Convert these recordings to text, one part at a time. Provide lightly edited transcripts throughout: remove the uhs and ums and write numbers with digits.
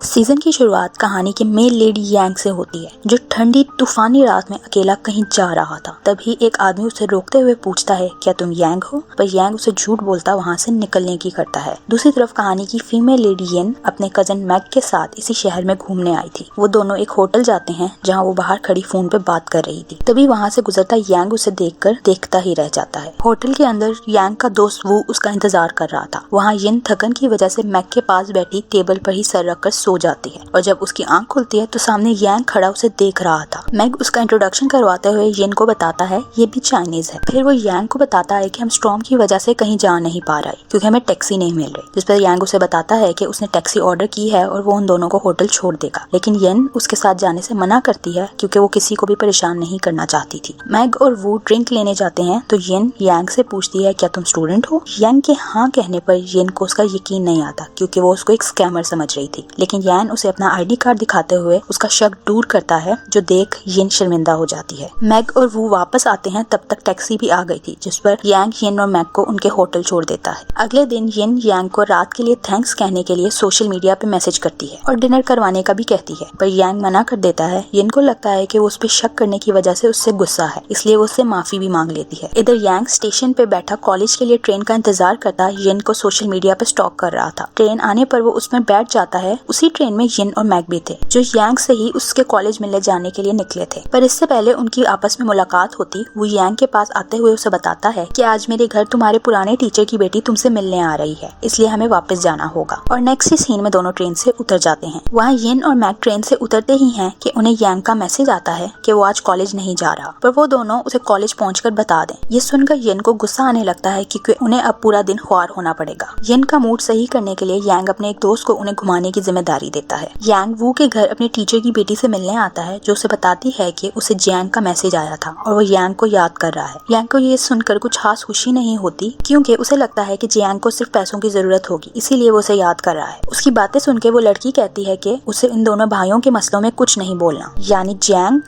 Season की शुरुआत कहानी के मेल लीड यांग से होती है, जो ठंडी तूफानी रात में अकेला कहीं जा रहा था। तभी एक आदमी उसे रोकते हुए पूछता है, क्या तुम यांग हो? पर यांग उसे झूठ बोलता वहाँ से निकलने की करता है। दूसरी तरफ कहानी की फीमेल लीड येन अपने कजन मैग के साथ इसी शहर में घूमने आई थी। वो दोनों एक होटल जाते हैं जहाँ वो बाहर खड़ी फोन पे बात कर रही थी। तभी वहाँ से गुजरता यांग उसे देखकर देखता ही रह जाता है। होटल के अंदर यांग का दोस्त वू उसका इंतजार कर रहा था। वहाँ येन थकन की वजह से मैग के पास बैठी टेबल पर ही सर रखकर सो जाती है और जब उसकी आंख खुलती है तो सामने यांग खड़ा उसे देख रहा था। मैग उसका इंट्रोडक्शन करवाते हुए येन को बताता है ये भी चाइनीज है। फिर वो यांग को बताता है कि हम स्टॉर्म की वजह से कहीं जा नहीं पा रहे क्योंकि हमें टैक्सी नहीं मिल रही। जिस पर यांग उसे बताता है कि उसने टैक्सी ऑर्डर की है और वो उन दोनों को होटल छोड़ देगा, लेकिन येन उसके साथ जाने से मना करती है क्योंकि वो किसी को भी परेशान नहीं करना चाहती थी। मैग और वो ड्रिंक लेने जाते हैं तो येन यांग से पूछती है, क्या तुम स्टूडेंट हो? यांग के हाँ कहने पर येन को उसका यकीन नहीं आता क्योंकि वो उसको एक स्कैमर समझ रही थी, लेकिन यान उसे अपना आईडी कार्ड दिखाते हुए उसका शक दूर करता है, जो देख येन शर्मिंदा हो जाती है। मैग और वो वापस आते हैं, तब तक टैक्सी भी आ गई थी, जिस पर यांग येन और मैग को उनके होटल छोड़ देता है। अगले दिन येन यांग को रात के लिए थैंक्स कहने के लिए सोशल मीडिया पे मैसेज करती है और डिनर करवाने का भी कहती है, पर यांग मना कर देता है। येन को लगता है कि वो उस पर शक करने की वजह से उससे गुस्सा है, इसलिए वो उससे माफी भी मांग लेती है। इधर यांग स्टेशन पे बैठा कॉलेज के लिए ट्रेन का इंतजार करता येन को सोशल मीडिया पे स्टॉक कर रहा था। ट्रेन आने पर वो उसमें बैठ जाता है। उसी ट्रेन में येन और मैग भी थे, जो यांग से ही उसके कॉलेज मिलने जाने के लिए निकले थे। पर इससे पहले उनकी आपस में मुलाकात होती, वो यांग के पास आते हुए उसे बताता है कि आज मेरे घर तुम्हारे पुराने टीचर की बेटी तुमसे मिलने आ रही है, इसलिए हमें वापस जाना होगा। और नेक्स्ट ही सीन में दोनों ट्रेन से उतर जाते हैं। वहाँ येन और मैग ट्रेन से उतरते ही हैं कि उन्हें यांग का मैसेज आता है कि वो आज कॉलेज नहीं जा रहा, पर वो दोनों उसे कॉलेज पहुंचकर बता दें। ये सुनकर येन को गुस्सा आने लगता है क्योंकि उन्हें अब पूरा दिन ख्वार होना पड़ेगा। येन का मूड सही करने के लिए यांग अपने एक दोस्त को उन्हें घुमाने की जिम्मेदारी देता है। यांग वू के घर अपने टीचर की बेटी से मिलने आता है, जो उसे बताती है कि उसे यांग का मैसेज आया था और वो यांग को याद कर रहा है। यांग को ये सुनकर कुछ खास खुशी नहीं होती क्योंकि उसे लगता है कि यांग को सिर्फ पैसों की जरूरत होगी, इसीलिए वो उसे याद कर रहा है। उसकी बातें सुनकर वो लड़की कहती है कि उसे इन दोनों भाइयों के मसलों में कुछ नहीं बोलना, यानी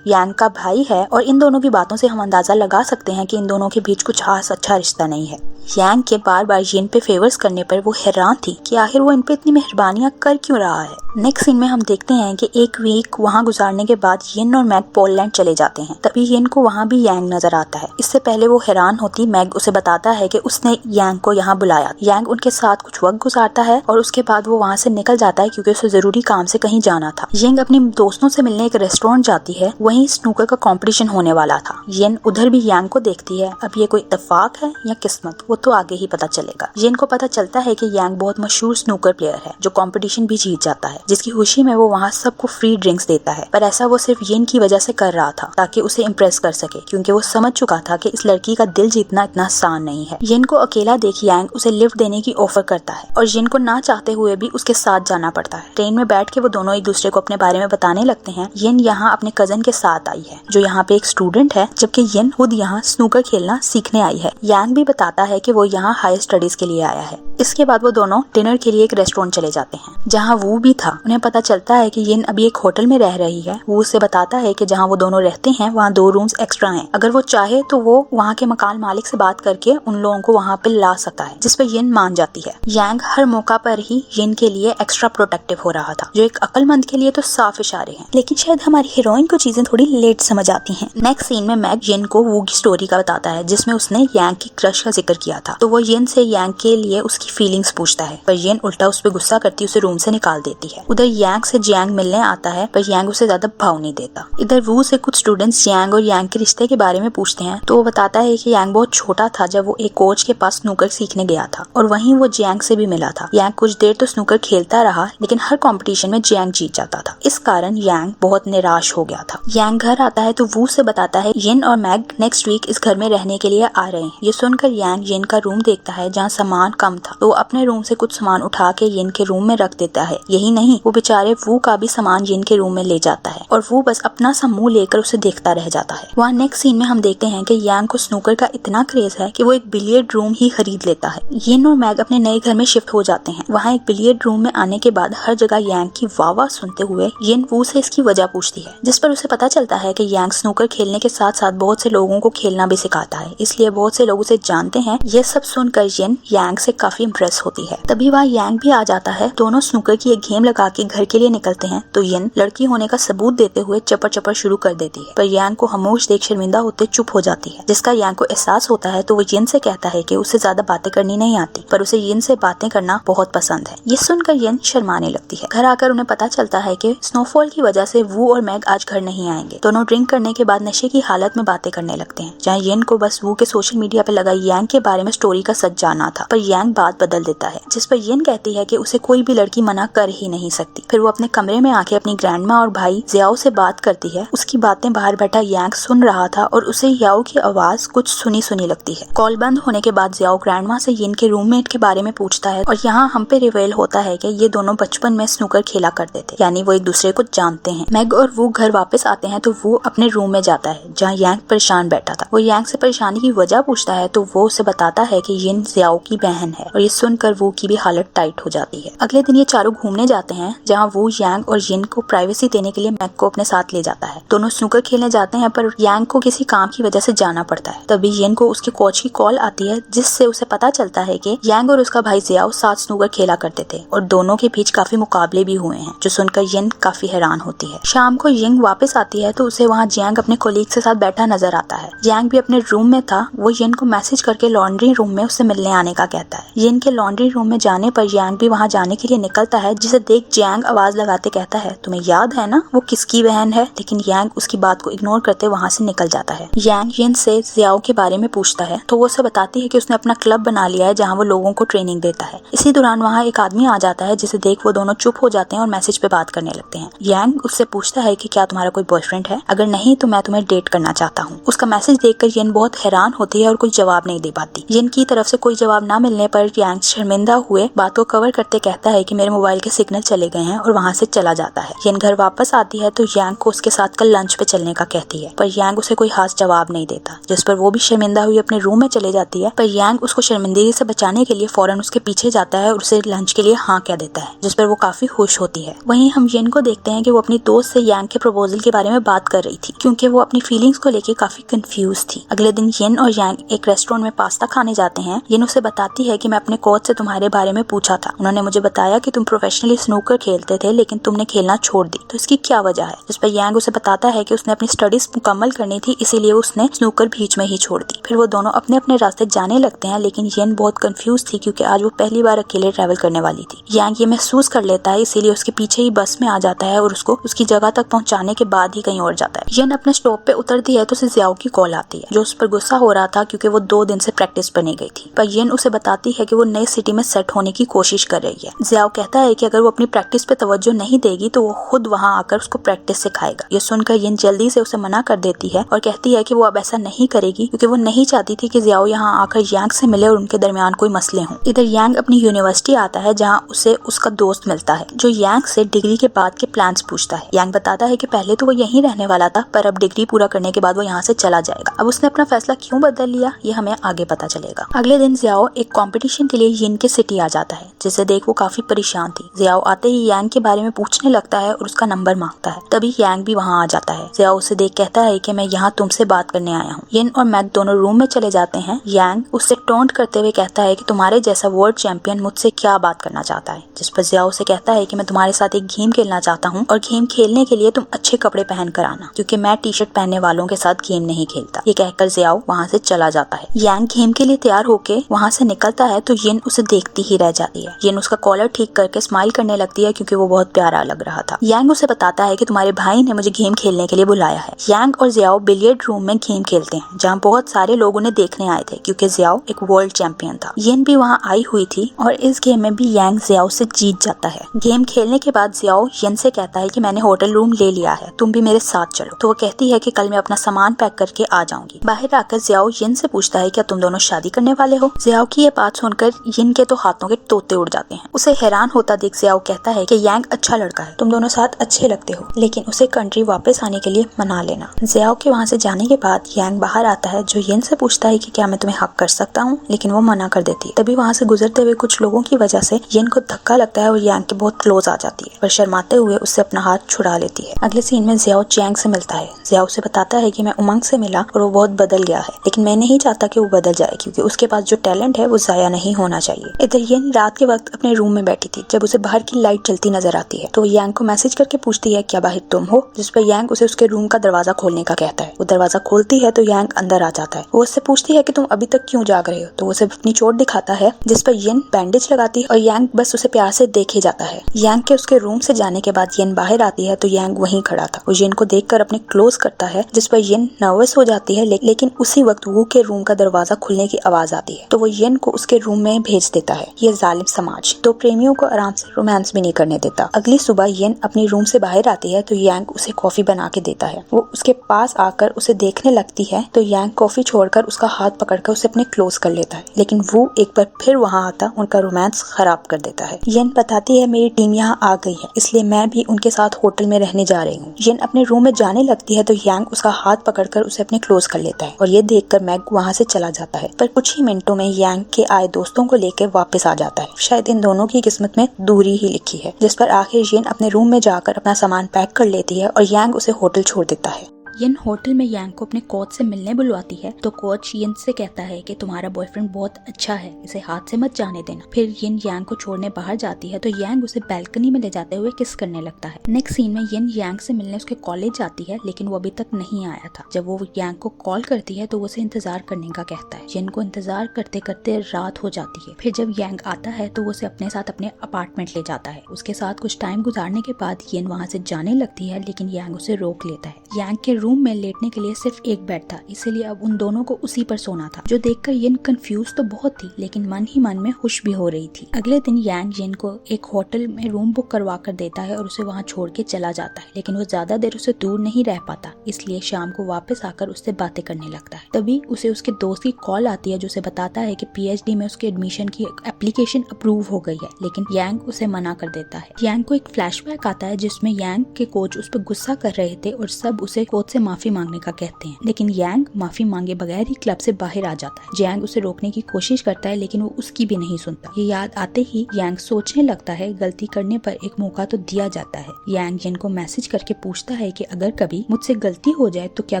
यांग का भाई है और इन दोनों की बातों से हम अंदाजा लगा सकते हैं कि इन दोनों के बीच कुछ खास अच्छा रिश्ता नहीं है। यांग के बार बार येन पे फेवर्स करने पर वो हैरान थी कि आखिर वो इन पे इतनी मेहरबानियां कर क्यों रहा है। नेक्स्ट सीन में हम देखते हैं कि एक वीक वहाँ गुजारने के बाद येन और मैग पोलैंड चले जाते हैं। तभी येन को वहाँ भी यांग नजर आता है। इससे पहले वो हैरान होती, मैग उसे बताता है कि उसने यांग को यहाँ बुलाया। यांग उनके साथ कुछ वक्त गुजारता है और उसके बाद वो वहाँ से निकल जाता है क्योंकि उसे जरूरी काम से कहीं जाना था। येन अपने दोस्तों से मिलने एक रेस्टोरेंट जाती है, वहीं स्नूकर का कॉम्पिटिशन होने वाला था। येन उधर भी यांग को देखती है। अब ये कोई इत्तेफाक है या किस्मत, वो तो आगे ही पता चलेगा। येन को पता चलता है कि यांग बहुत मशहूर स्नूकर प्लेयर है जो कंपटीशन भी जीत जाता है, जिसकी खुशी में वो वहाँ सबको फ्री ड्रिंक्स देता है। पर ऐसा वो सिर्फ येन की वजह से कर रहा था ताकि उसे इम्प्रेस कर सके, क्योंकि वो समझ चुका था कि इस लड़की का दिल जीतना इतना आसान नहीं है। येन को अकेला देख यांग उसे लिफ्ट देने की ऑफर करता है और येन को ना चाहते हुए भी उसके साथ जाना पड़ता है। ट्रेन में बैठ के वो दोनों एक दूसरे को अपने बारे में बताने लगते हैं। येन यहाँ अपने कजन के साथ आई है जो यहाँ पे एक स्टूडेंट है, जबकि येन खुद यहाँ स्नूकर खेलना सीखने आई है। यांग भी बताता है कि वो यहाँ हायर स्टडीज के लिए आया है। इसके बाद वो दोनों डिनर के लिए एक रेस्टोरेंट चले जाते हैं जहाँ वो भी था। उन्हें पता चलता है कि येन अभी एक होटल में रह रही है। वो उसे बताता है कि जहाँ वो दोनों रहते हैं वहाँ 2 रूम्स एक्स्ट्रा हैं। अगर वो चाहे तो वो वहाँ के मकान मालिक से बात करके उन लोगों को वहाँ पे ला सकता है, जिस पर येन मान जाती है। यांग हर मौका पर ही येन के लिए एक्स्ट्रा प्रोटेक्टिव हो रहा था, जो एक अक्लमंद के लिए तो साफ इशारे हैं, लेकिन शायद हमारी हीरोइन को चीजें थोड़ी लेट समझ आती हैं। नेक्स्ट सीन में मैग येन को वो की स्टोरी का बताता है जिसमें उसने यांग की क्रश का जिक्र किया था। तो वो येन से यांग के लिए उसकी फीलिंग्स पूछता है, पर येन उल्टा उस पर गुस्सा करती उसे रूम से निकाल देती है। उधर यांग से यांग मिलने आता है, पर यांग उसे ज्यादा भाव नहीं देता। इधर वो से कुछ स्टूडेंट्स यांग और यांग के रिश्ते के बारे में पूछते हैं, तो वो बताता है कि यांग बहुत छोटा था जब वो एक कोच के पास स्नूकर सीखने गया था और वहीं वो यांग से भी मिला था। यांग कुछ देर तो स्नूकर खेलता रहा, लेकिन हर कंपटीशन में यांग जीत जाता था। इस कारण यांग बहुत निराश हो गया था। यांग घर आता है तो वो से बताता है येन और मैग नेक्स्ट वीक इस घर में रहने के लिए आ रहे हैं। ये सुनकर यांग येन का रूम देखता है जहाँ सामान कम था, तो वो अपने रूम से कुछ सामान उठा के येन के रूम में रख देता है। यही नहीं, वो बेचारे वो का भी सामान येन के रूम में ले जाता है और वो बस अपना सा मुंह लेकर उसे देखता रह जाता है। वहाँ नेक्स्ट सीन में हम देखते हैं कि यांग को स्नूकर का इतना क्रेज है कि वो एक बिलियर्ड रूम ही खरीद लेता है। येन और मैग अपने नए घर में शिफ्ट हो जाते हैं। वहाँ एक बिलियर्ड रूम में आने के बाद हर जगह यांग की वाह सुनते हुए येन वो से इसकी वजह पूछती है, जिस पर उसे पता चलता है कि यांग स्नूकर खेलने के साथ साथ बहुत से लोगों को खेलना भी सिखाता है, इसलिए बहुत से लोग उसे जानते हैं। ये सब सुनकर येन यांग से काफी इम्प्रेस होती है। तभी वहाँ यांग भी आ जाता है। दोनों स्नूकर की एक गेम लगा के घर के लिए निकलते हैं तो येन लड़की होने का सबूत देते हुए चपर चपर शुरू कर देती है, पर यांग को खामोश देख शर्मिंदा होते चुप हो जाती है। जिसका यांग को एहसास होता है तो वो येन से कहता है कि उसे ज्यादा बातें करनी नहीं आती, पर उसे येन से बातें करना बहुत पसंद है। ये सुनकर येन शर्माने लगती है। घर आकर उन्हें पता चलता है कि स्नोफॉल की वजह से वू और मैग आज घर नहीं आएंगे। दोनों ड्रिंक करने के बाद नशे की हालत में बातें करने लगते हैं, जहाँ येन को बस वू के सोशल मीडिया पे लगा यांग के बारे में स्टोरी का सच जानना था, पर यांग बात बदल देता है, जिस पर येन कहती है कि उसे कोई भी लड़की मना कर ही नहीं सकती। फिर वो अपने कमरे में आके अपनी ग्रैंडमा और भाई जियाओ से बात करती है। उसकी बातें बाहर बैठा यांग सुन रहा था और उसे याओ की आवाज कुछ सुनी सुनी लगती है। कॉल बंद होने के बाद जियाओ ग्रैंडमा से येन के रूममेट के बारे में पूछता है और यहाँ हम पे रिवील होता है कि ये दोनों बचपन में स्नूकर खेला करते थे, यानी वो एक दूसरे को जानते हैं। मैग और वो घर वापस आते हैं तो वो अपने रूम में जाता है जहाँ यांग परेशान बैठा था। वो यांग से परेशानी की वजह पूछता है तो वो उसे बताता है कि येन जियाओ की बहन है, और ये सुनकर वो की भी हालत टाइट हो जाती है। अगले दिन ये चारों घूमने जाते हैं जहाँ वो यांग और येन को प्राइवेसी देने के लिए मैग को अपने साथ ले जाता है। दोनों स्नूकर खेलने जाते हैं पर यांग को किसी काम की वजह से जाना पड़ता है। तभी येन को उसके कोच की कॉल आती है, जिससे उसे पता चलता है कि यांग और उसका भाई जियाओ साथ स्नूकर खेला करते थे और दोनों के बीच काफी मुकाबले भी हुए हैं, जो सुनकर येन काफी हैरान होती है। शाम को येंग वापस आती है तो उसे वहाँ जियांग अपने कोलीग के साथ बैठा नजर आता है। जियांग भी अपने रूम में था। वो येन को मैसेज करके लॉन्ड्री रूम में उससे मिलने आने का कहता है। येन के लॉन्ड्री रूम में जाने पर यांग भी वहाँ जाने के लिए निकलता है, जिसे देख जियांग आवाज लगाते कहता है, तुम्हें याद है ना वो किसकी बहन है? लेकिन यांग उसकी बात को इग्नोर करते वहाँ से निकल जाता है। यांग येन से जियाओ के बारे में पूछता है तो वो उसे बताती है कि उसने अपना क्लब बना लिया है जहाँ वो लोगों को ट्रेनिंग देता है। इसी दौरान वहाँ एक आदमी आ जाता है, जिसे देख वो दोनों चुप हो जाते हैं और मैसेज पे बात करने लगते हैं। यांग उससे पूछता है कि क्या तुम्हारा कोई बॉयफ्रेंड है? अगर नहीं तो मैं तुम्हें डेट करना चाहता हूँ। उसका मैसेज देखकर येन बहुत हैरान होती है और कोई जवाब नहीं दे पाती। येन की तरफ से कोई जवाब ना मिलने पर यांग शर्मिंदा हुए बात को कवर करते कहता है कि मेरे मोबाइल के सिग्नल चले गए हैं और वहाँ से चला जाता है। येन घर वापस आती है तो यांग को उसके साथ कल लंच पे चलने का कहती है, पर यांग उसे कोई खास जवाब नहीं देता, जिस पर वो भी शर्मिंदा हुई अपने रूम में चले जाती है। पर यांग उसको शर्मिंदगी से बचाने के लिए फौरन उसके पीछे जाता है और उसे लंच के लिए हाँ कह देता है, जिस पर वो काफी खुश होती है। वहीं हम येन को देखते हैं कि वो अपनी दोस्त से यांग के प्रपोजल के बारे में बात कर रही थी, क्योंकि वो अपनी फीलिंग्स को लेके काफी कंफ्यूज थी। अगले दिन येन और यांग एक रेस्टोरेंट में पास्ता खाने जाते हैं। येन उसे बताती है कि मैं अपने कोच से तुम्हारे बारे में पूछा था, उन्होंने मुझे बताया कि तुम प्रोफेशनली स्नूकर खेलते थे लेकिन तुमने खेलना छोड़ दी, तो इसकी क्या वजह है? जिस पर यांग उसे बताता है कि उसने अपनी स्टडीज मुकम्मल करनी थी, इसीलिए उसने स्नूकर बीच में ही छोड़ दी। फिर वो दोनों अपने अपने रास्ते जाने लगते हैं, लेकिन येन बहुत कंफ्यूज थी क्योंकि आज वो पहली बार अकेले ट्रैवल करने वाली थी। यांग ये महसूस कर लेता है, इसीलिए उसके पीछे ही बस में आ जाता है और उसको उसकी जगह तक पहुंचाने के बाद ही कहीं और जाता है। येन अपने स्टॉप पे उतरती है तो उसे जियाओ की कॉल आती है, जो उस पर गुस्सा हो रहा था क्योंकि वो 2 दिन से प्रैक्टिस पर नहीं गई थी। पर येन उसे बताती है कि वो नई सिटी में सेट होने की कोशिश कर रही है। जियाओ कहता है कि अगर वो अपनी प्रैक्टिस पे तवज्जो नहीं देगी तो वो खुद वहाँ आकर उसको प्रैक्टिस सिखाएगा। ये सुनकर येन जल्दी से उसे मना कर देती है और कहती है कि वो अब ऐसा नहीं करेगी क्योंकि वो नहीं चाहती थी कि जियाओ यहाँ आकर यांग से मिले और उनके दरमियान कोई मसले हों। इधर यांग अपनी यूनिवर्सिटी आता है जहाँ उसे उसका दोस्त मिलता है, जो यांग से डिग्री के बाद के प्लान्स पूछता है। यांग बताता है कि पहले तो वो यहीं रहने वाला था, पर अब डिग्री पूरा करने के बाद वो यहाँ से चला जाएगा। अब उसने अपना फैसला क्यों बदल लिया ये हमें आगे पता चलेगा। अगले दिन जियाओ एक कंपटीशन के लिए येन के सिटी आ जाता है, जिसे देख वो काफी परेशान थी। जियाओ आते ही यांग के बारे में पूछने लगता है और उसका नंबर मांगता है। तभी यांग भी वहाँ आ जाता है। जियाओ उसे देख कहता है कि मैं यहाँ तुमसे बात करने आया हूँ। येन और मैग दोनों रूम में चले जाते हैं। यांग उससे टोंट करते हुए कहता है कि तुम्हारे जैसा वर्ल्ड चैंपियन मुझसे क्या बात करना चाहता है, जिस पर जियाओ से कहता है कि मैं तुम्हारे साथ एक गेम खेलना चाहता हूँ और गेम खेलने के लिए तुम अच्छे कपड़े पहन कर आना, क्योंकि मैं टी शर्ट पहनने वालों के साथ गेम नहीं खेलता। ये कहकर जियाओ वहाँ से चला जाता है। यांग गेम के लिए तैयार होके वहाँ से निकलता है तो येन उसे देखती ही रह जाती है। येन उसका कॉलर ठीक करके स्माइल करने लगती है क्योंकि वो बहुत प्यारा लग रहा था। यांग उसे बताता है कि तुम्हारे भाई ने मुझे गेम खेलने के लिए बुलाया है। यांग और जियाओ बिलियर्ड रूम में गेम खेलते हैं, जहाँ बहुत सारे लोग उन्हें देखने आए थे क्योंकि जियाओ एक वर्ल्ड चैंपियन था। येन भी वहाँ आई हुई थी और इस गेम में भी यांग जियाओ से जीत जाता है। गेम खेलने के बाद जियाओ येन से कहता है कि मैंने होटल रूम ले लिया है, तुम भी मेरे साथ चलो। तो वो कहती है कि कल मैं अपना सामान पैक करके आ जाऊंगी। बाहर आकर जियाओ येन से पूछता है क्या तुम दोनों शादी करने वाले हो? जियाओ की ये बात सुनकर येन के तो हाथों के तोते उड़ जाते हैं। उसे हैरान होता देख जियाओ कहता है कि यांग अच्छा लड़का है, तुम दोनों साथ अच्छे लगते हो, लेकिन उसे कंट्री वापस आने के लिए मना लेना। जियाओ के वहाँ से जाने के बाद यांग बाहर आता है, जो येन से पूछता है कि क्या मैं तुम्हें हक कर सकता हूँ, लेकिन वो मना कर देती है। तभी वहाँ से गुजरते हुए कुछ लोगों की वजह से येन को धक्का लगता है और यांग के बहुत क्लोज आ जाती है, पर शर्माते हुए उससे अपना हाथ छुड़ा लेती है। अगले सीन में जियाओ चैंग से मिलता है। जियाओ से बताता है कि मैं उमंग से मिला और वो बहुत बदल गया है, लेकिन मैं नहीं चाहता कि वो बदल जाए क्योंकि उसके पास जो टैलेंट है वो जाया नहीं होना चाहिए। इधर येन रात के वक्त अपने रूम में बैठी थी जब उसे बाहर की लाइट जलती नजर आती है। तो वो यांग को मैसेज करके पूछती है क्या बाहर तुम हो, जिस पर यांग उसे उसके रूम का दरवाजा खोलने का कहता है। वो दरवाजा खोलती है तो यांग अंदर आ जाता है। वो उससे पूछती है कि तुम अभी तक क्यों जाग रहे हो, तो वो उसे अपनी चोट दिखाता है, जिस पर येन बैंडेज लगाती है और यांग बस उसे प्यार से देखे जाता है। यांग के उसके रूम से जाने के बाद येन बाहर आती है तो यांग वहीं खड़ा था। वो येन को देखकर अपने क्लोज करता है, जिस पर येन नर्वस हो जाती है, लेकिन उसी वक्त वू के रूम का दरवाजा खुलने की आवाज आती है तो वो येन को उसके रूम में भेज देता है। ये जालिम समाज तो प्रेमियों को आराम से रोमांस भी नहीं करने देता। अगली सुबह येन अपनी रूम से बाहर आती है तो यांग उसे कॉफी बना के देता है। वो उसके पास आकर उसे देखने लगती है तो यांग कॉफी छोड़कर उसका हाथ पकड़कर उसे अपने क्लोज कर लेता है, लेकिन वो एक बार फिर वहाँ आता उनका रोमांस खराब कर देता है। येन बताती है मेरी टीम यहाँ आ गई है, इसलिए मैं भी उनके साथ होटल में रहने जा रही हूँ। येन अपने रूम में जाने लगती है तो यांग उसका हाथ पकड़कर उसे अपने क्लोज कर लेता है और ये देखकर मैग वहाँ से चला जाता है। पर कुछ ही मिनटों में यांग के आए दोस्तों को लेकर वापस आ जाता है। शायद इन दोनों की किस्मत में दूरी ही लिखी है, जिस पर आखिर येन अपने रूम में जाकर अपना सामान पैक कर लेती है और यांग उसे होटल छोड़ देता है। येन होटल में यांग को अपने कोच से मिलने बुलवाती है तो कोच येन से कहता है कि तुम्हारा बॉयफ्रेंड बहुत अच्छा है, इसे हाथ से मत जाने देना। फिर येन यांग को छोड़ने बाहर जाती है तो यांग उसे बैल्कनी में ले जाते हुए किस करने लगता है। नेक्स्ट सीन में येन यांग से मिलने उसके कॉलेज जाती है, लेकिन वो अभी तक नहीं आया था। जब वो यांग को कॉल करती है तो वो उसे इंतजार करने का कहता है। येन को इंतजार करते करते रात हो जाती है। फिर जब यांग आता है तो वो उसे अपने साथ अपने अपार्टमेंट ले जाता है। उसके साथ कुछ टाइम गुजारने के बाद येन वहाँ से जाने लगती है, लेकिन यांग उसे रोक लेता है। यांग के रूम में लेटने के लिए सिर्फ एक बेड था, इसीलिए अब उन दोनों को उसी पर सोना था, जो देखकर येन कंफ्यूज तो बहुत थी, लेकिन मन ही मन में खुश भी हो रही थी। अगले दिन यांग येन को एक होटल में रूम बुक करवा कर देता है और उसे वहाँ छोड़ के चला जाता है, लेकिन वो ज्यादा देर उसे दूर नहीं रह पाता, इसलिए शाम को वापस आकर उससे बातें करने लगता है। तभी उसे उसके दोस्त की कॉल आती है, जो उसे बताता है कि पीएचडी में उसके एडमिशन की एप्लीकेशन अप्रूव हो गई है, लेकिन यांग उसे मना कर देता है। यांग को एक फ्लैशबैक आता है जिसमें यांग के कोच उस पर गुस्सा कर रहे थे और सब उसे कोच से माफी मांगने का कहते हैं, लेकिन यांग माफी मांगे बगैर ही क्लब से बाहर आ जाता है। यांग उसे रोकने की कोशिश करता है, लेकिन वो उसकी भी नहीं सुनता। ये याद आते ही यांग सोचने लगता है गलती करने पर एक मौका तो दिया जाता है। यांग येन को मैसेज करके पूछता है कि अगर कभी मुझसे गलती हो जाए तो क्या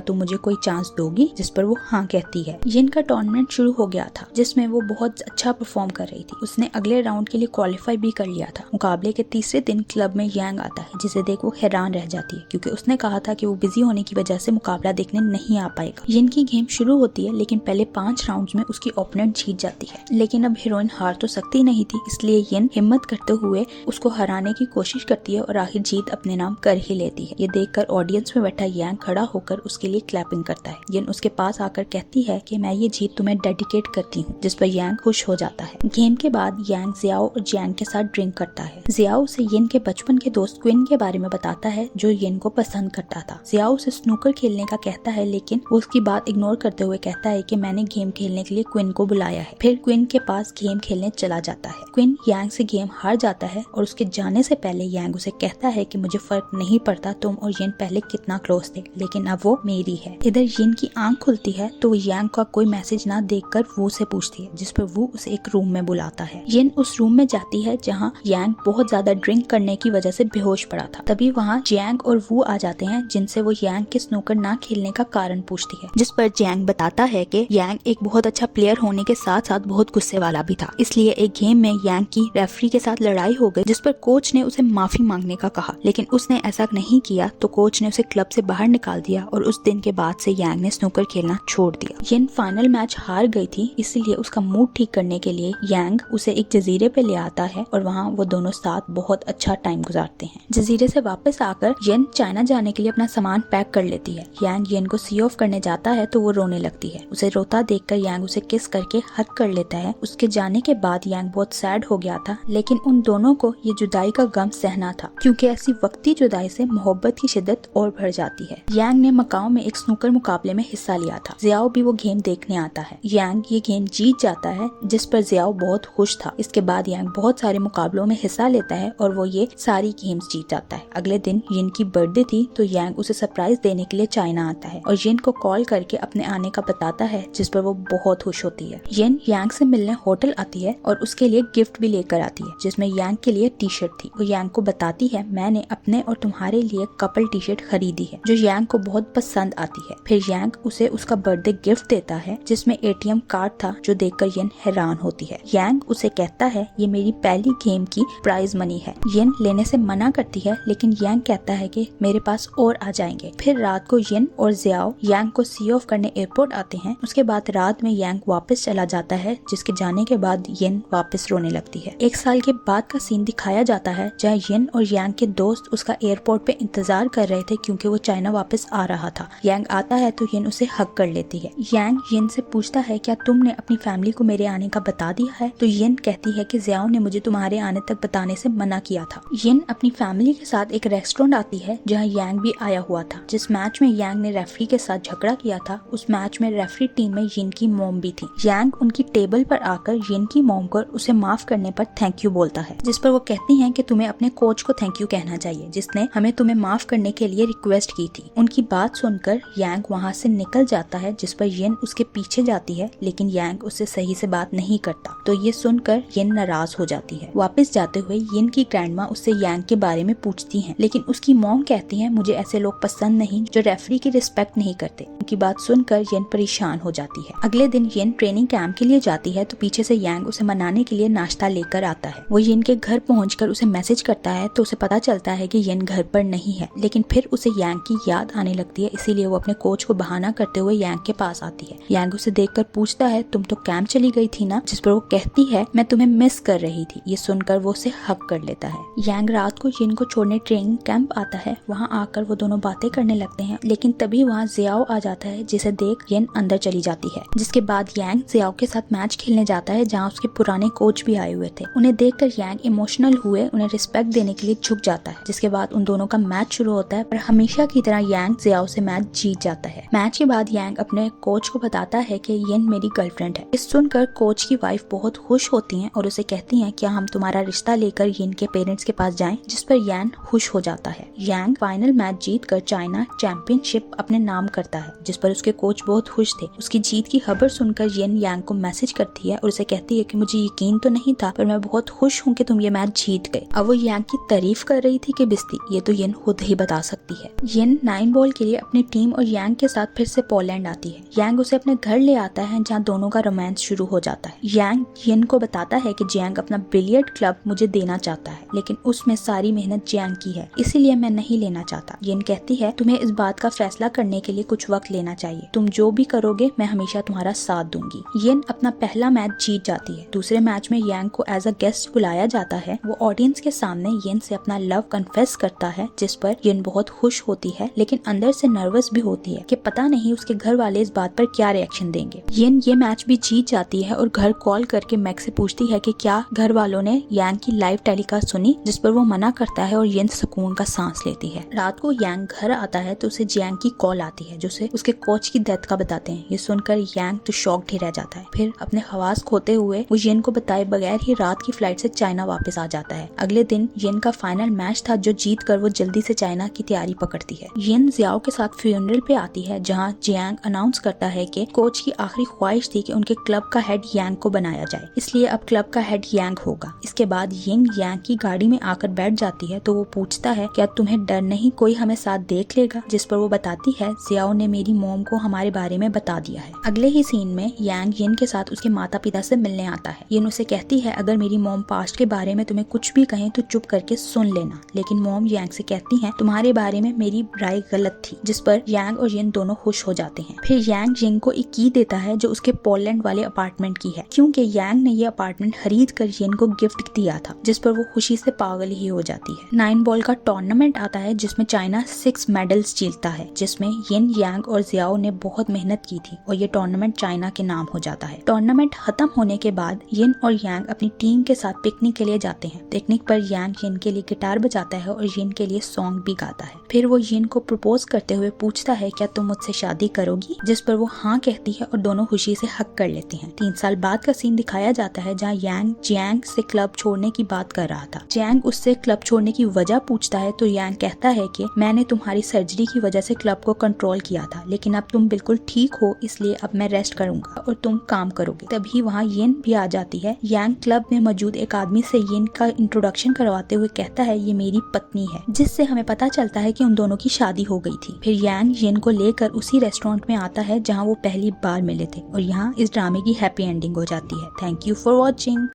तुम मुझे कोई चांस दोगी, जिस पर वो हाँ कहती है। येन का टूर्नामेंट शुरू हो गया था, जिसमें वो बहुत अच्छा परफॉर्म कर रही थी। उसने अगले राउंड के लिए क्वालिफाई भी कर लिया था। मुकाबले के तीसरे दिन क्लब में यांग आता है, जिसे देख वो हैरान रह जाती है, क्योंकि उसने कहा था कि वो बिजी होने की वजह से मुकाबला देखने नहीं आ पाएगा। येन की गेम शुरू होती है, लेकिन पहले 5 राउंड्स में उसकी ओपोनेंट जीत जाती है, लेकिन अब हीरोइन हार तो सकती नहीं थी, इसलिए येन हिम्मत करते हुए उसको हराने की कोशिश करती है और आखिर जीत अपने नाम कर ही लेती है। ये देखकर ऑडियंस में बैठा यांग खड़ा होकर उसके लिए क्लैपिंग करता है। येन उसके पास आकर कहती है कि मैं ये जीत तुम्हें डेडिकेट करती हूँ, जिस पर यांग खुश हो जाता है। गेम के बाद यांग जियाओ और जियांग के साथ ड्रिंक करता है। जियाओ उसे येन के बचपन के दोस्त क्विन के बारे में बताता है, जो येन को पसंद करता था। जियाओ उसे स्नूकर खेलने का कहता है, लेकिन वो उसकी बात इग्नोर करते हुए कहता है कि मैंने गेम खेलने के लिए क्विन को बुलाया है। फिर क्विन के पास गेम खेलने चला जाता है। क्विन यांग से गेम हार जाता है और उसके जाने से पहले यांग उसे कहता है कि मुझे फर्क नहीं पड़ता तुम और येन पहले कितना क्लोज थे, लेकिन अब वो मेरी है। इधर येन की आंख खुलती है तो वो यांग का कोई मैसेज ना देखकर वो से पूछती है, जिस पर वो उसे एक रूम में बुलाता है। येन उस रूम में जाती है जहाँ यांग बहुत ज्यादा ड्रिंक करने की वजह से बेहोश पड़ा था। तभी वहाँ जियांग और वो आ जाते हैं, जिनसे वो यांग के स्नूकर ना खेलने का कारण पूछती है, जिस पर जियांग बताता है कि यांग एक बहुत अच्छा प्लेयर होने के साथ साथ बहुत गुस्से वाला भी था, इसलिए एक गेम में यांग की रेफरी के साथ लड़ाई हो गई, जिस पर कोच ने उसे माफी मांगने का कहा, लेकिन उसने ऐसा नहीं किया तो कोच ने उसे क्लब से बाहर निकाल दिया और उस दिन के बाद से यांग ने स्नूकर खेलना छोड़ दिया। येन फाइनल मैच हार गई थी, इसलिए उसका मूड ठीक करने के लिए यांग उसे एक जजीरे पे ले आता है और वहाँ वो दोनों साथ बहुत अच्छा टाइम गुजारते हैं। जजीरे से वापस आकर येन चाइना जाने के लिए अपना सामान पैक कर लेती है। यांग येन को सी ऑफ करने जाता है तो वो रोने लगती है। उसे रोता देखकर यांग उसे किस करके हक कर लेता है। उसके जाने के बाद यांग बहुत सैड हो गया था, लेकिन उन दोनों को ये जुदाई का गम सहना था, क्योंकि ऐसी वक्ती जुदाई से मोहब्बत की शिद्दत और बढ़ जाती है। यांग ने मकाओ में एक स्नूकर मुकाबले में हिस्सा लिया था। जियाओ भी वो गेम देखने आता है। यांग ये गेम जीत जाता है, जिस पर जियाओ बहुत खुश था। इसके बाद यांग बहुत सारे मुकाबलों में हिस्सा लेता है और वो ये सारी गेम्स जीत जाता है। अगले दिन येन की बर्थडे थी तो यांग उसे सरप्राइज देने लेने के लिए चाइना आता है और येन को कॉल करके अपने आने का बताता है, जिस पर वो बहुत खुश होती है। येन यांग से मिलने होटल आती है और उसके लिए गिफ्ट भी लेकर आती है, जिसमें यांग के लिए टी शर्ट थी। वो यांग को बताती है, मैंने अपने और तुम्हारे लिए कपल टी शर्ट खरीदी है, जो यांग को बहुत पसंद आती है। फिर यांग उसे उसका बर्थडे गिफ्ट देता है, जिसमें ATM कार्ड था, जो देखकर येन हैरान होती है। यांग उसे कहता है, ये मेरी पहली गेम की प्राइज मनी है। येन लेने से मना करती है, लेकिन यांग कहता है कि मेरे पास और आ जाएंगे। फिर रात को येन और जियाओ यांग को सी ऑफ करने एयरपोर्ट आते हैं। उसके बाद रात में यांग वापस चला जाता है, जिसके जाने के बाद येन वापस रोने लगती है। 1 साल के बाद का सीन दिखाया जाता है, जहाँ येन और यांग के दोस्त उसका एयरपोर्ट पे इंतजार कर रहे थे, क्योंकि वो चाइना वापस आ रहा था। यांग आता है तो येन उसे हक कर लेती है। यांग येन से पूछता है, क्या तुमने अपनी फैमिली को मेरे आने का बता दिया है? तो येन कहती है कि जियाओ ने मुझे तुम्हारे आने तक बताने से मना किया था। येन अपनी फैमिली के साथ एक रेस्टोरेंट आती है, जहाँ यांग भी आया हुआ था। जिस मैच में यांग ने रेफरी के साथ झगड़ा किया था, उस मैच में रेफरी टीम में येन की मॉम भी थी। यांग उनकी टेबल पर आकर येन की मॉम को उसे माफ करने पर थैंक यू बोलता है, जिस पर वो कहती हैं कि तुम्हें अपने कोच को थैंक यू कहना चाहिए, जिसने हमें तुम्हें माफ करने के लिए रिक्वेस्ट की थी। उनकी बात सुनकर यांग वहाँ से निकल जाता है, जिस पर येन उसके पीछे जाती है, लेकिन यांग उससे सही से बात नहीं करता। तो ये सुनकर येन नाराज हो जाती है। वापस जाते हुए येन की ग्रैंडमा उससे यांग के बारे में पूछती हैं, लेकिन उसकी मॉम कहती है, मुझे ऐसे लोग पसंद नहीं जो रेफरी की रिस्पेक्ट नहीं करते। उनकी बात सुनकर येन परेशान हो जाती है। अगले दिन येन ट्रेनिंग कैंप के लिए जाती है, तो पीछे से यांग उसे मनाने के लिए नाश्ता लेकर आता है। वो येन के घर पहुंचकर उसे मैसेज करता है, तो उसे पता चलता है कि येन घर पर नहीं है, लेकिन फिर उसे यांग की याद आने लगती है, इसीलिए वो अपने कोच को बहाना करते हुए यांग के पास आती है। यांग उसे देखकर पूछता है, तुम तो कैंप चली गई थी ना? जिस पर वो कहती है, मैं तुम्हें मिस कर रही थी। ये सुनकर वो उसे हक कर लेता है। यांग रात को येन को छोड़ने ट्रेनिंग कैंप आता है। वहाँ आकर वो दोनों बातें करने लगते हैं, लेकिन तभी वहाँ जियाओ आ जाता है, जिसे देख येन अंदर चली जाती है। जिसके बाद यांग जियाओ के साथ मैच खेलने जाता है, जहाँ उसके पुराने कोच भी आए हुए थे। उन्हें देखकर यांग इमोशनल हुए उन्हें रिस्पेक्ट देने के लिए झुक जाता है। जिसके बाद उन दोनों का मैच शुरू होता है, पर हमेशा की तरह यांग जियाओ से मैच जीत जाता है। मैच के बाद यांग अपने कोच को बताता है कि येन मेरी गर्लफ्रेंड है। इस सुनकर कोच की वाइफ बहुत खुश होती हैं और उसे कहती हैं, क्या हम तुम्हारा रिश्ता लेकर येन के पेरेंट्स के पास जाएं? जिस पर यांग खुश हो जाता है। यांग फाइनल मैच जीतकर चाइना चैंपियनशिप अपने नाम करता है, जिस पर उसके कोच बहुत खुश थे। उसकी जीत की खबर सुनकर येन यांग को मैसेज करती है और उसे कहती है कि मुझे यकीन तो नहीं था, पर मैं बहुत खुश हूँ कि तुम ये मैच जीत गए। अब वो यांग की तारीफ कर रही थी कि बिस्ती, ये तो येन खुद ही बता सकती है। येन 9 बॉल के लिए अपनी टीम और यांग के साथ फिर से पोलैंड आती है। यांग उसे अपने घर ले आता है, जहाँ दोनों का रोमांस शुरू हो जाता है। यांग येन को बताता है कि जियांग अपना बिलियर्ड क्लब मुझे देना चाहता है, लेकिन उसमें सारी मेहनत जियांग की है, इसीलिए मैं नहीं लेना चाहता। येन कहती है, तुम्हें इस बात का फैसला करने के लिए कुछ वक्त लेना चाहिए। तुम जो भी करोगे मैं हमेशा तुम्हारा साथ दूंगी। येन अपना पहला मैच जीत जाती है। दूसरे मैच में यांग को एज अ गेस्ट बुलाया जाता है। वो ऑडियंस के सामने येन से अपना लव कन्फेस करता है, जिस पर येन बहुत खुश होती है, लेकिन अंदर से नर्वस भी होती है कि पता नहीं उसके घर वाले इस बात पर क्या रिएक्शन देंगे। येन ये मैच भी जीत जाती है और घर कॉल करके मैक से पूछती है कि क्या घर वालों ने यांग की लाइव टेलीकास्ट सुनी, जिस पर वो मना करता है और येन सुकून का सांस लेती है। रात को यांग घर आता है तो उसे जियांग की कॉल आती है, जो उसे उसके कोच की डेथ का बताते हैं। ये सुनकर यांग तो शॉक्ड ही रह जाता है। फिर अपने हवास खोते हुए वो येन को बताए बगैर ही रात की फ्लाइट से चाइना वापस आ जाता है। अगले दिन येन का फाइनल मैच था, जो जीत कर वो जल्दी से चाइना की तैयारी पकड़ती है। येन जियाओ के साथ फ्यूनरल पे आती है, जहाँ जियांग अनाउंस करता है कि कोच की आखिरी ख्वाहिश थी कि उनके क्लब का हेड यांग को बनाया जाए, इसलिए अब क्लब का हेड यांग होगा। इसके बाद येन यांग की गाड़ी में आकर बैठ जाती है, तो वो पूछता है, क्या तुम्हें डर नहीं, कोई हमें साथ देख लेगा? जिस पर वो बताती है, जियाओ ने मेरी मॉम को हमारे बारे में बता दिया है। अगले ही सीन में यांग येन के साथ उसके माता पिता से मिलने आता है। येन उसे कहती है, अगर मेरी मॉम पास्ट के बारे में तुम्हें कुछ भी कहें तो चुप करके सुन लेना। लेकिन मॉम यांग से कहती है, तुम्हारे बारे में मेरी राय गलत थी। जिस पर यांग और येन दोनों खुश हो जाते हैं। फिर यांग येन को एक की देता है, जो उसके पोलैंड वाले अपार्टमेंट की है, क्योंकि यांग ने ये अपार्टमेंट खरीद कर येन को गिफ्ट दिया था। जिस पर वो खुशी से पागल ही हो जाती है। 9 बॉल का टूर्नामेंट आता है, जिसमें चाइना 6 मेडल्स जीतता है, जिसमें येन यांग और जियाओ ने बहुत मेहनत की थी और ये टूर्नामेंट चाइना के नाम हो जाता है। टूर्नामेंट खत्म होने के बाद येन और यांग अपनी टीम के साथ पिकनिक के लिए जाते हैं। पिकनिक पर यांग येन के लिए गिटार बजाता है और येन के लिए सॉन्ग भी गाता है। फिर वो येन को प्रपोज करते हुए पूछता है, क्या तुम मुझसे शादी करोगी? जिस पर वो हाँ कहती है और दोनों खुशी से हक कर लेते हैं। 3 साल बाद का सीन दिखाया जाता है, जहाँ यांग जियांग से क्लब छोड़ने की बात कर रहा था। जियांग उससे क्लब छोड़ने की वजह पूछता है, तो यांग कहता है कि मैंने तुम्हारी सर्जरी उन्हीं की वजह से क्लब को कंट्रोल किया था, लेकिन अब तुम बिल्कुल ठीक हो, इसलिए अब मैं रेस्ट करूंगा और तुम काम करोगे। तभी वहाँ येन भी आ जाती है। यांग क्लब में मौजूद एक आदमी से येन का इंट्रोडक्शन करवाते हुए कहता है ये मेरी पत्नी है, जिससे हमें पता चलता है कि उन दोनों की शादी हो गई थी। फिर यांग येन को लेकर उसी रेस्टोरेंट में आता है जहाँ वो पहली बार मिले थे और यहाँ इस ड्रामे की हैप्पी एंडिंग हो जाती है। Thank you for watching.